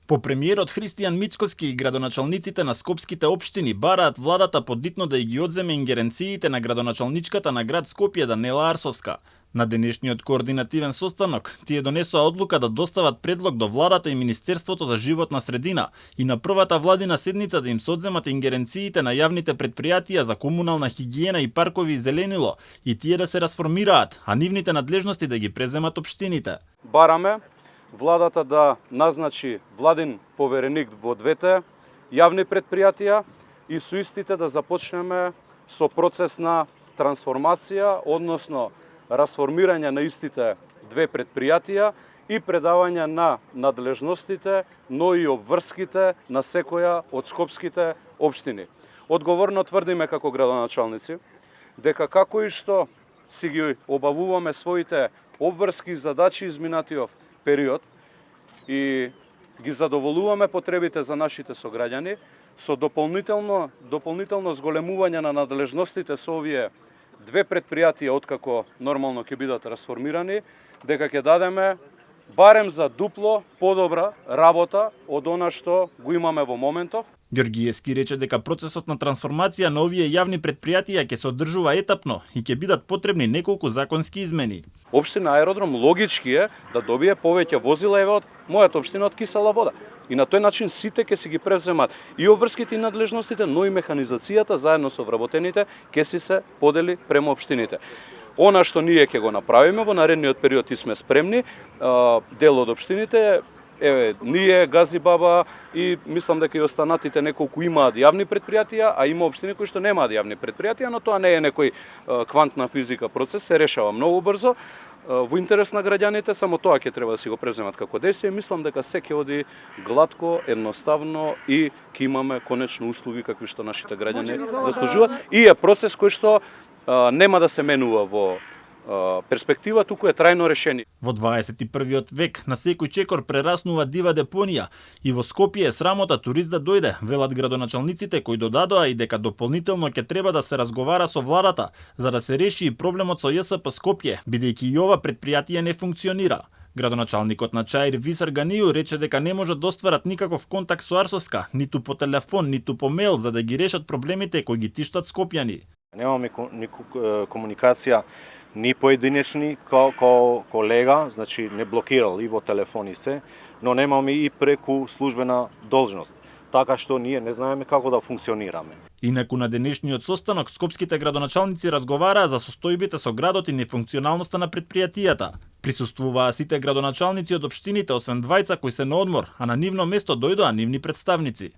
По премиерот Христијан Мицкоски и градоначалниците на скопските општини бараат владата подитно да ги одземе ингеренциите на градоначалничката на град Скопје Даниела Арсовска. На денешниот координативен состанок тие донесоа одлука да достават предлог до владата и Министерството за животна средина и на првата владина седница да им се одземат ингеренциите на јавните претпријатија за комунална хигиена и паркови и зеленило и тие да се расформираат, а нивните надлежности да ги преземат општините. Бараме владата да назначи владин повереник во двете јавни претпријатија и со истите да започнеме со процес на трансформација, односно расформирање на истите две претпријатија и предавање на надлежностите, но и обврските на секоја од скопските општини. Одговорно тврдиме како градоначалници дека како и што си ги обавуваме своите обврски задачи изминатиот период и ги задоволуваме потребите за нашите сограѓани со дополнително зголемување на надлежностите со овие две претпријатија откако нормално ќе бидат расформирани, дека ќе дадеме барем за дупло подобра работа од она што го имаме во моментов. Ѓоргиевски рече дека процесот на трансформација на овие јавни претпријатија ќе се одржува етапно и ќе бидат потребни неколку законски измени. Општина Аеродром логички е да добие повеќе возила еве од мојата општина од Кисела Вода. И на тој начин сите ќе си ги преземат и обврските и надлежностите, но и механизацијата заедно со вработените ќе си се подели према општините. Она што ние ќе го направиме во наредниот период и сме спремни, дел од општините еве, ние, Гази Баба и мислам дека и останатите неколку имаат јавни претпријатија, а има општини кои што немаат јавни претпријатија, но тоа не е некој квантна физика процес, се решава многу брзо во интерес на граѓаните, само тоа ќе треба да си го преземат како действие. Мислам дека се ќе оди гладко, едноставно и ќе имаме конечно услуги какви што нашите граѓани заслужуваат и е процес кој што нема да се менува во перспектива, туку е трајно решение. Во 21. век на секој чекор прераснува дива депонија и во Скопје е срамота турист да дојде, велат градоначалниците кои додадоа и дека дополнително ќе треба да се разговара со владата за да се реши и проблемот со ЈСП Скопје, бидејќи и ова претпријатие не функционира. Градоначалникот на Чаир Висар Ганију рече дека не можат да остварат никаков контакт со Арсовска, ниту по телефон, ниту по мејл за да ги решат проблемите кои ги тиштат скопјани. Немаме комуникација ни поединечни као колега, значи не блокирал и во телефон и се, но немаме и преку службена должност, така што ние не знаеме како да функционираме. Инаку на денешниот состанок скопските градоначалници разговараа за состојбите со градот и нефункционалноста на претпријатијата. Присуствуваа сите градоначалници од општините освен двајца кои се на одмор, а на нивно место дојдоа нивни представници.